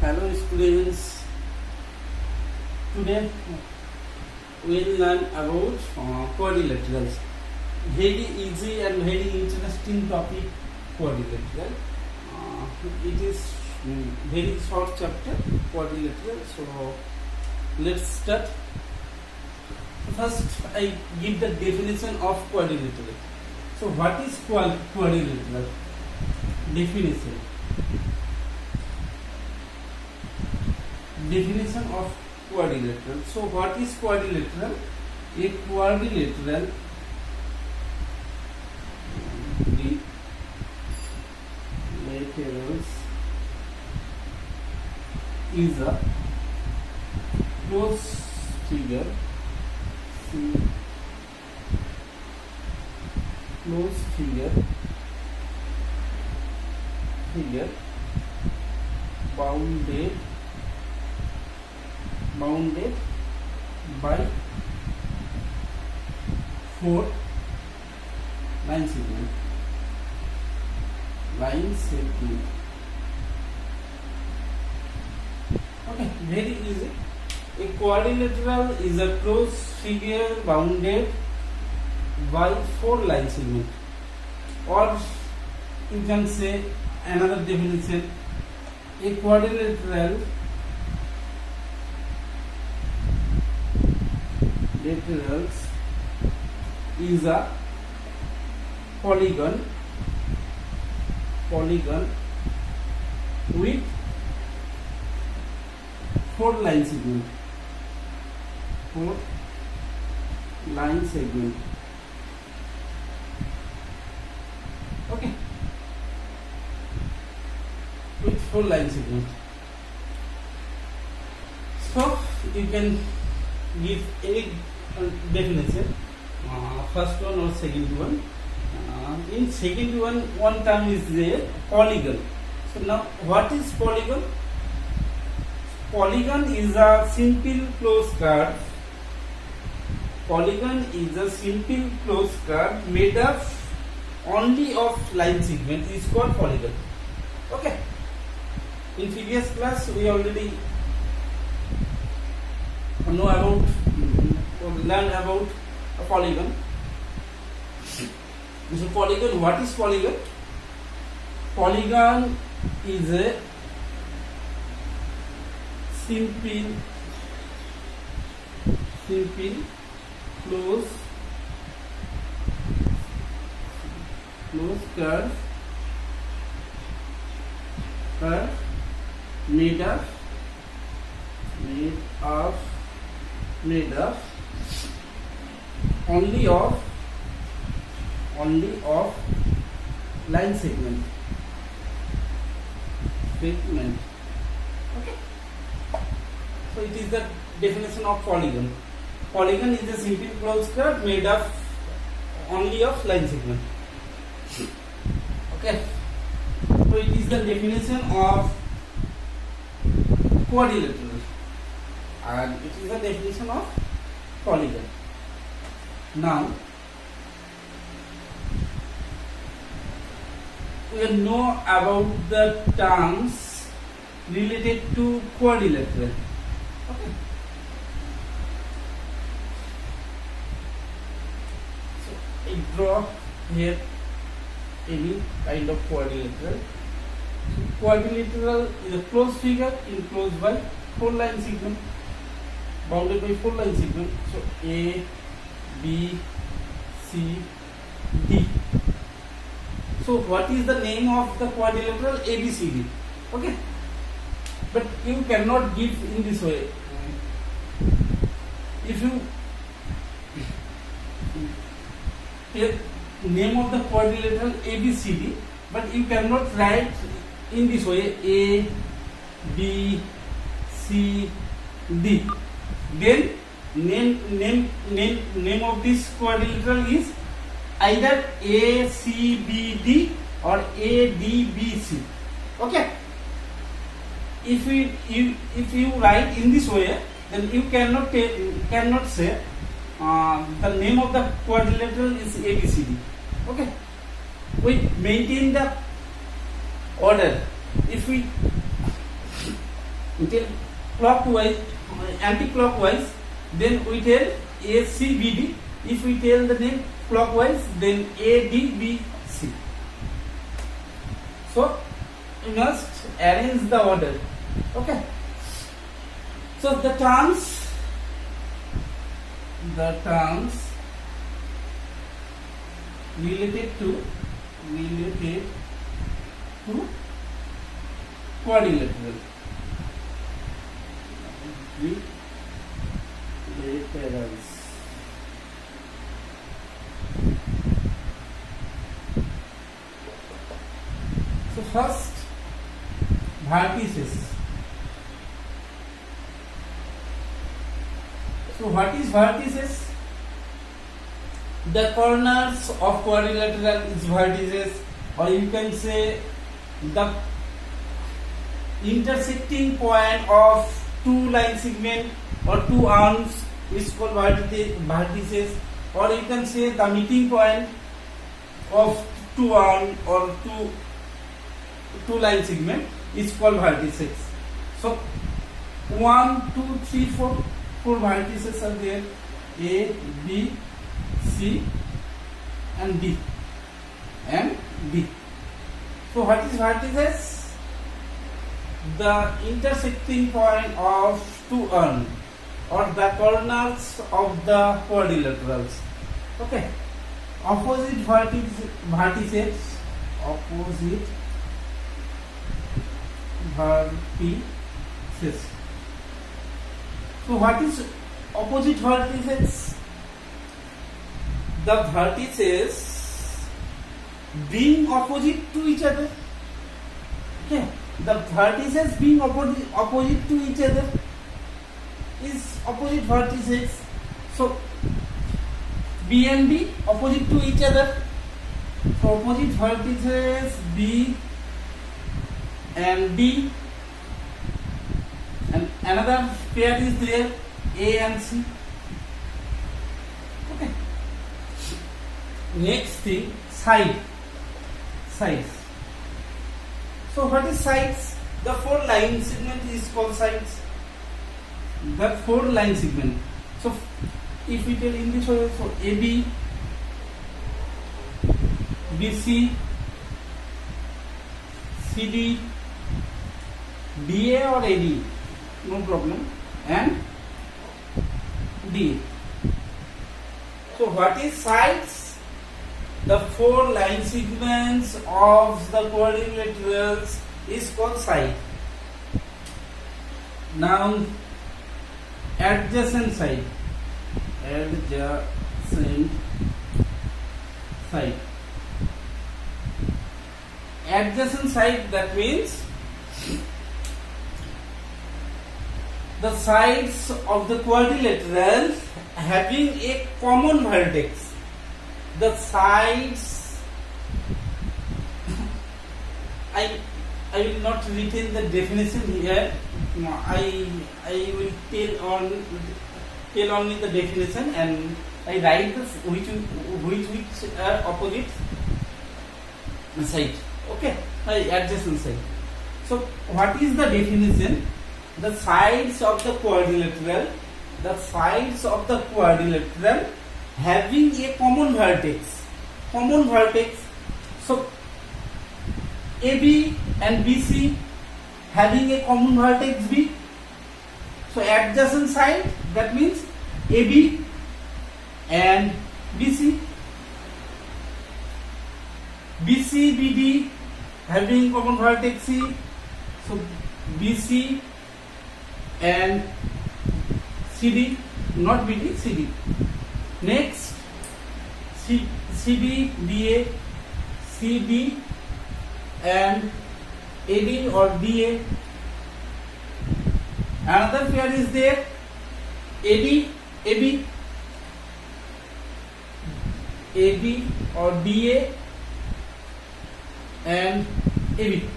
Hello students, today we will learn about quadrilaterals. Very easy and very interesting topic, quadrilateral. It is very short chapter, quadrilateral. So let's start. First I give the definition of quadrilateral. So what is quadrilateral? Definition of quadrilateral. So what is quadrilateral? A quadrilateral laterals is a closed figure bounded by 4 line segment. Okay, very easy. A quadrilateral is a closed figure bounded by 4 line segment, or you can say another definition: a quadrilateral is a polygon with 4 line segment. Okay, with 4 line segment. So you can give any definition, first one or second one. In second one term is there, polygon. So now what is polygon? Polygon is a simple closed curve. Made up only of line segment is called polygon. Okay. In previous class we already know about or learn about a polygon. So polygon, what is polygon? Polygon is a simple closed curve made up only of line segment. Okay. So it is the definition of polygon. Polygon is a simple closed curve made up only of line segment. Okay. So it is the definition of quadrilateral, and it is the definition of polygon. Now we know about the terms related to quadrilateral. Okay. So I draw here any kind of quadrilateral. So quadrilateral is a closed figure enclosed by 4 line segment, bounded by 4 line segment. So A, B, C, D. So what is the name of the quadrilateral? ABCD. Okay. But you cannot give in this way. If you take name of the quadrilateral ABCD, but you cannot write in this way A, B, C, D. Then name of this quadrilateral is either ACBD or ADBC. Okay. If you write in this way, then you cannot say the name of the quadrilateral is ABCD. Okay. We maintain the order. If we we tell clockwise, anti-clockwise, then we tell ACBD. If we tell the name clockwise, then ADBC. So we must arrange the order. Okay. So the terms related to quadrilateral. Bilaterals. So first, vertices. So what is vertices? The corners of quadrilateral is vertices, or you can say the intersecting point of two line segment or two arms is called vertices, or you can say the meeting point of two arm or two line segment is called vertices. So 1, 2, 3, 4 vertices are there, A, B, C and D. So what is vertices? The intersecting point of two arms or the corners of the quadrilaterals. Okay. Opposite vertices. So what is opposite vertices? The vertices being opposite to each other. Okay. The vertices being opposite to each other is opposite vertices. So B and D opposite to each other. So opposite vertices B and D, and another pair is there, A and C. Okay. Next thing, sides. So what is sides? The 4 line segment is called sides. The 4 line segment. So if we tell in this way, so AB, BC, CD, DA or AD, no problem, and DA. So what is sides? The 4 line segments of the quadrilaterals is called side. Now adjacent side. Adjacent side, that means the sides of the quadrilateral having a common vertex. The sides, I will not retain the definition here. I will tell only the definition, and I write this which opposite side. Okay, adjacent side. So what is the definition? The sides of the quadrilateral. The sides of the quadrilateral having a common vertex. So AB and BC having a common vertex B. So adjacent side, that means AB and BC. BC, BD having common vertex C. So BC and CD, not BD, CD. Next, CD, DA, CD and AD or DA. Another pair is there, AD, AB, AD or DA and AB.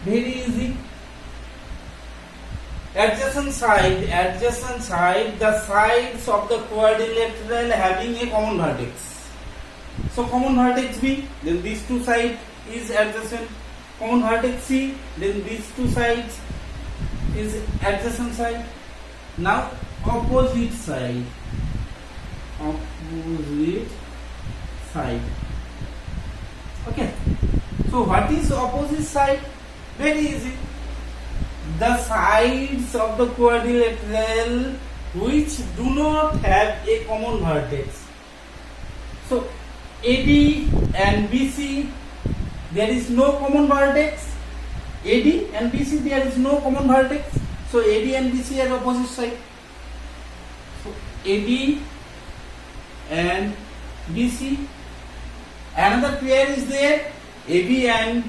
Very easy. Adjacent side, the sides of the quadrilateral having a common vertex. So common vertex B, then these two sides is adjacent. Common vertex C, then these two sides is adjacent side. Now opposite side. Opposite side. Okay. So what is opposite side? Very easy. The sides of the quadrilateral which do not have a common vertex. So AD and BC, there is no common vertex. AD and BC, there is no common vertex. So AD and BC are opposite side. So AD and BC. Another pair is there, AB and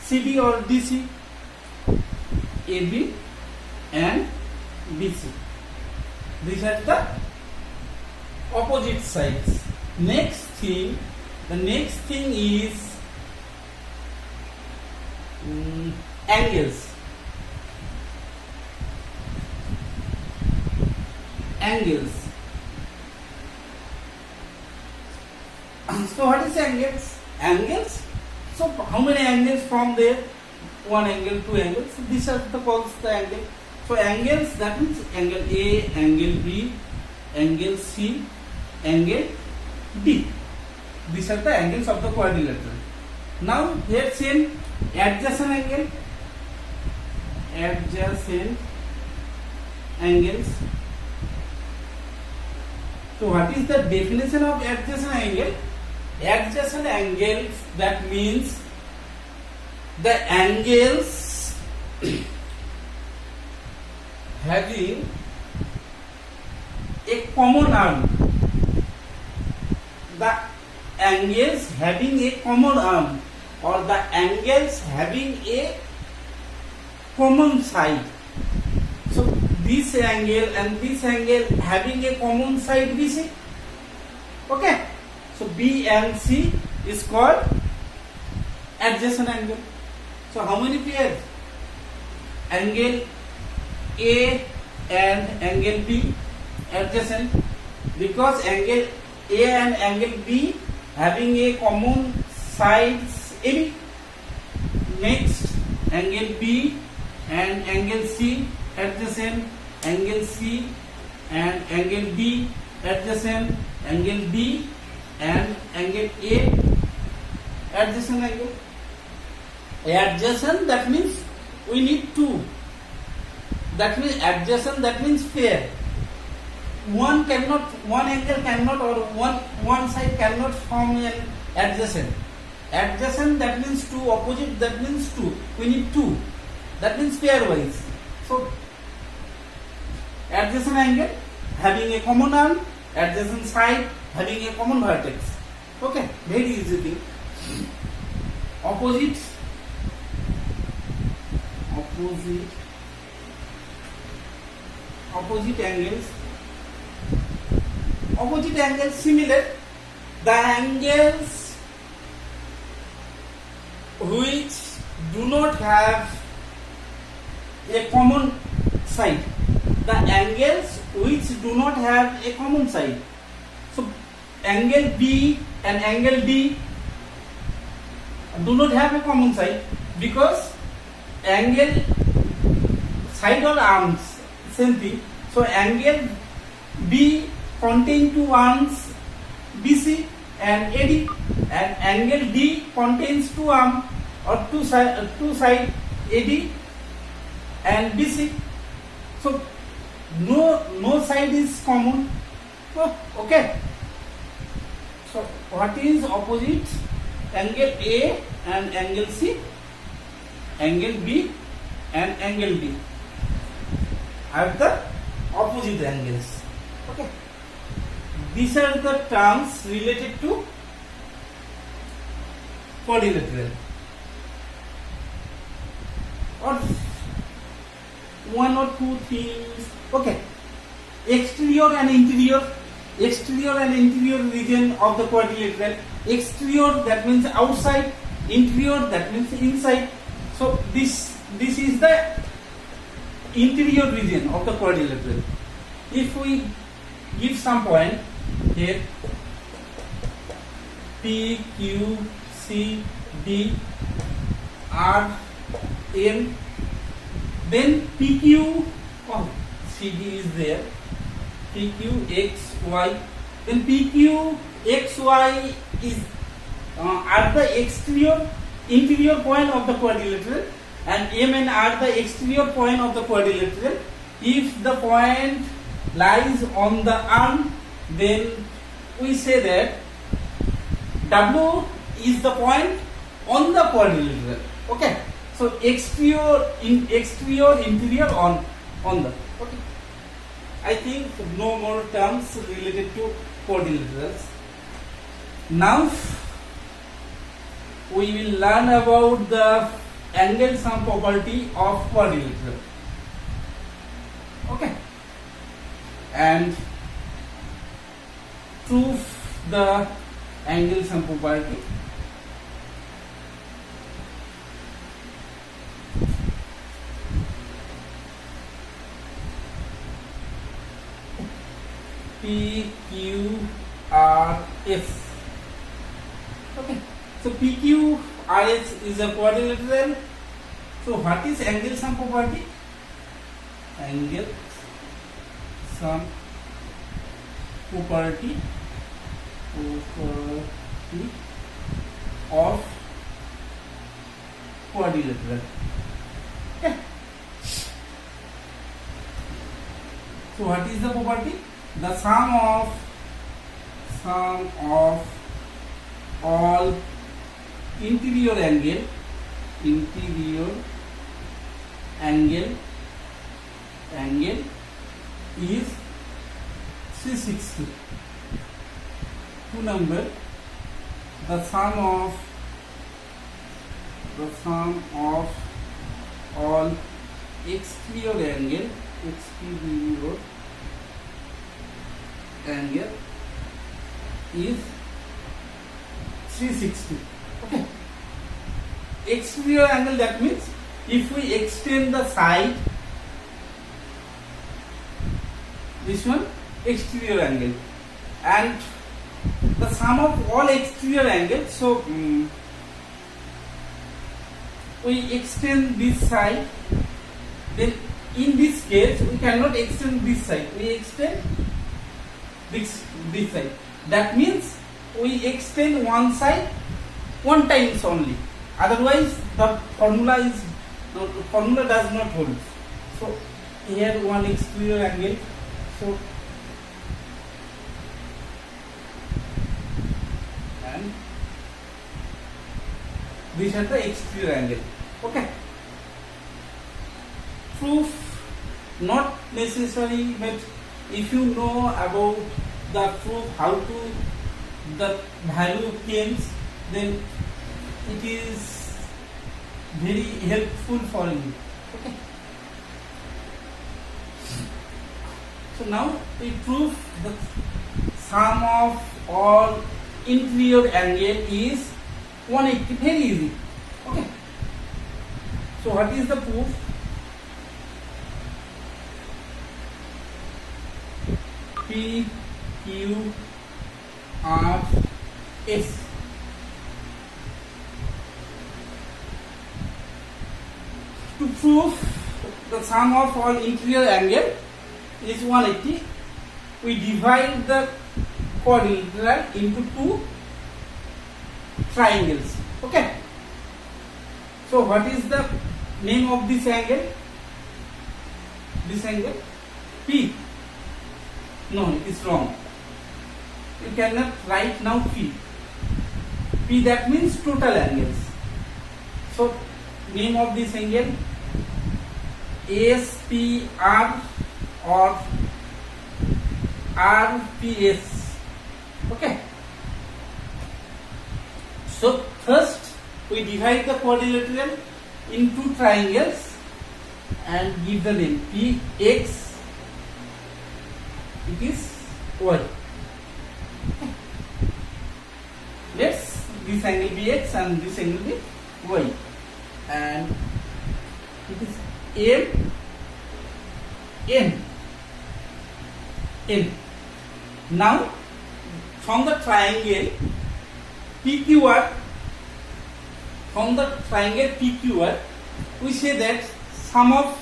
CD or DC. AB and BC. These are the opposite sides. The next thing is angles. So what is angles? So how many angles from there? One angle, two angles. So these are called the angle. So angles, that means angle A, angle B, angle C, angle D. These are the angles of the quadrilateral. Now here same adjacent angle. Adjacent angles. So what is the definition of adjacent angle? Adjacent angles, that means the angles having a common arm. The angles having a common arm, or the angles having a common side. So this angle and this angle having a common side BC. Okay. So B and C is called adjacent angle. So how many pairs? Angle A and angle B adjacent, because angle A and angle B having a common sides AB. Next, angle B and angle C adjacent, angle C and angle B adjacent, angle B and angle A adjacent angle. Adjacent, that means we need two. That means adjacent, that means pair. One angle cannot, or one side cannot form an adjacent. Adjacent, that means two. Opposite, that means two. We need two. That means pairwise. So adjacent angle having a common arm, adjacent side having a common vertex. Okay, very easy thing. Opposite angles. Opposite angles similar. The angles which do not have a common side. The angles which do not have a common side. So angle B and angle D do not have a common side, because angle side or arms same thing. So angle B contain two arms BC and AD, and angle D contains two arms or two side AD and BC. So no side is common. Oh, okay. So what is opposite? Angle A and angle C, angle B and angle D are the opposite angles. Okay. These are the terms related to quadrilateral. Or one or two things. Okay. Exterior and interior region of the quadrilateral. Exterior, that means outside. Interior, that means inside. So this is the interior region of the quadrilateral. If we give some point here, P, Q, C, D, R, M, Then PQ, oh, CD is there. PQ XY. Then PQ XY is at the interior point of the quadrilateral, and MN at the exterior point of the quadrilateral. If the point lies on the arm, then we say that W is the point on the quadrilateral. Okay. So exterior, interior, on the. Okay. I think no more terms related to quadrilaterals. Now we will learn about the angle sum property of quadrilateral. Okay. And prove the angle sum property. PQRS. Okay. So PQRS is a quadrilateral. So what is angle sum property? Angle sum property of quadrilateral. Okay. So what is the property? The sum of all interior angle is 360. 2 number. The sum of all exterior angle is 360. Okay. Exterior angle, that means if we extend the side, this one exterior angle, and the sum of all exterior angles. So we extend this side. Then in this case we cannot extend this side. We extend this side. That means we extend one side one times only. Otherwise the formula does not hold. So here one exterior angle. So and these are the exterior angle. Okay. Proof not necessary, but if you know about the proof, how to the value comes, then it is very helpful for you. Okay. So now we prove the sum of all interior angle is 180. Very easy. Okay. So what is the proof? P Q R S. To prove the sum of all interior angle is 180, we divide the quadrilateral into two triangles. Okay. So what is the name of this angle? This angle P. No, it is wrong. You cannot write now P. P, that means total angles. So name of this angle SPR or RPS. Okay. So first we divide the quadrilateral into triangles and give the name PX. It is Y. Let's this angle be X and this angle be Y, and it is N. Now from the triangle PQR, we say that sum of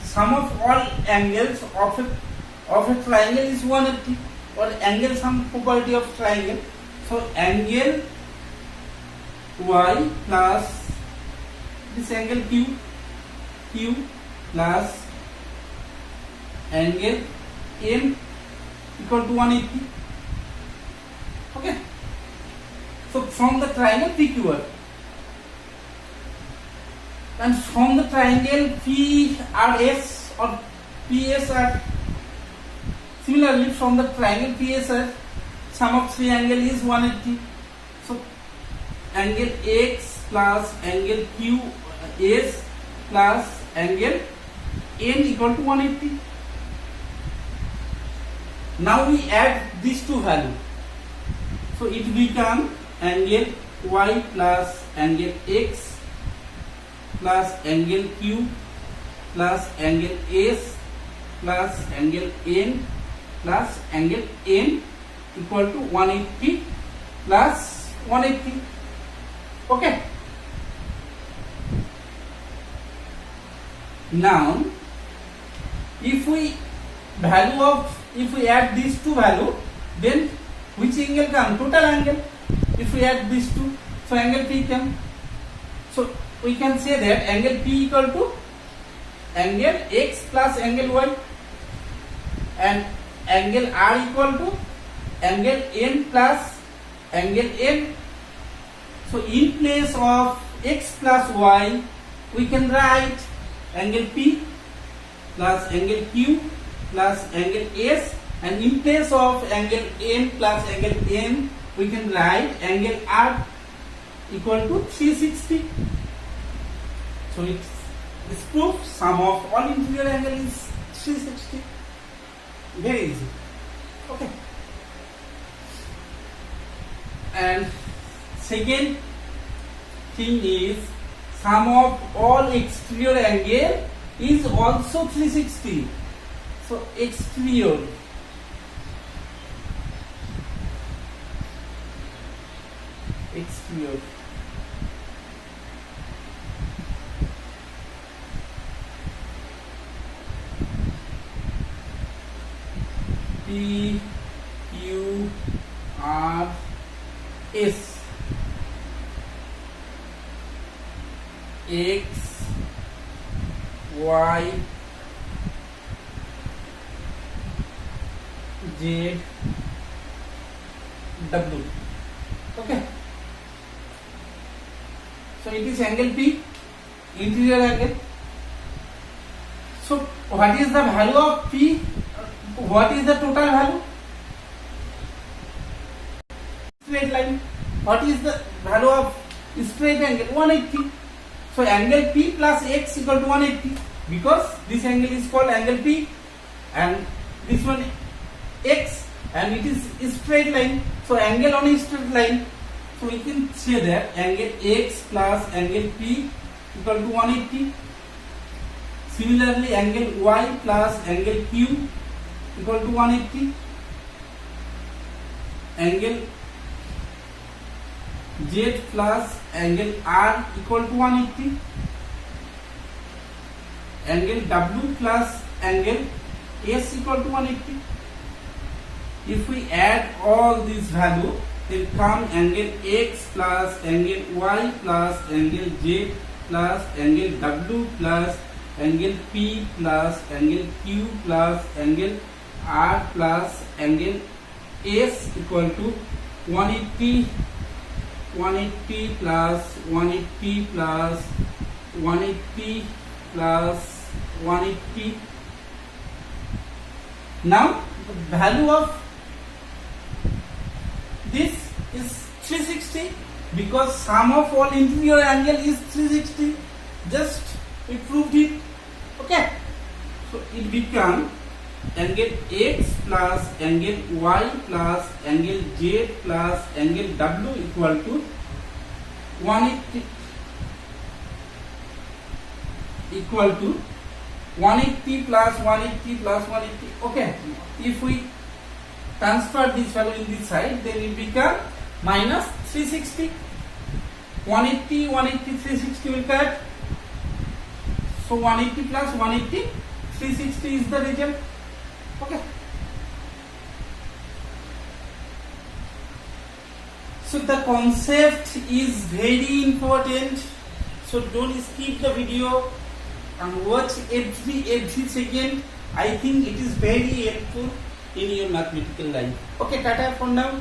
sum of all angles of a triangle is 180, or angle sum property of triangle. So angle y plus this angle q plus angle m equal to 180. Okay. So from the triangle PQR and from the triangle PRS or PSR, similarly from the triangle PSR, sum of three angle is 180. So angle X plus angle QS plus angle N equal to 180. Now we add these two values. So it becomes angle Y plus angle X plus angle Q plus angle S plus angle N plus angle N equal to 180 plus 180. Okay. Now if we add these two value, then which angle come? Total angle. If we add these two, so angle P come. So we can say that angle P equal to angle X plus angle Y, and angle R equal to angle N plus angle N. So in place of X plus Y, we can write angle P plus angle Q plus angle S, and in place of angle N plus angle N, we can write angle R equal to 360. So this proves sum of all interior angle is 360. Very easy. Okay. And second thing is sum of all exterior angle is also 360. So exterior P Q R S X Y Z W. Okay. So it is angle P, interior angle. So what is the value of P? What is the total value? Straight line. What is the value of straight angle? 180. So angle P plus X equal to 180, because this angle is called angle P and this one X, and it is straight line. So angle on a straight line. So we can say that angle X plus angle P equal to 180. Similarly, angle Y plus angle Q equal to 180. Angle Z plus angle R equal to 180. Angle W plus angle S equal to 180. If we add all these values, then come angle X plus angle Y plus angle Z plus angle W plus angle P plus angle Q plus angle R plus angle S equal to 180, 180 plus 180 plus 180 plus 180. Now the value of this is 360, because sum of all interior angle is 360. Just we proved it. Okay. So it becomes angle X plus angle Y plus angle Z plus angle W equal to 180, equal to 180 plus 180 plus 180. Okay. If we transfer this value in this side, then it becomes minus 360. 180, 180, 360 will cut. So 180 plus 180 360 is the result. Okay. So the concept is very important. So don't skip the video and watch every second. I think it is very helpful in your mathematical life. Okay, tata for now.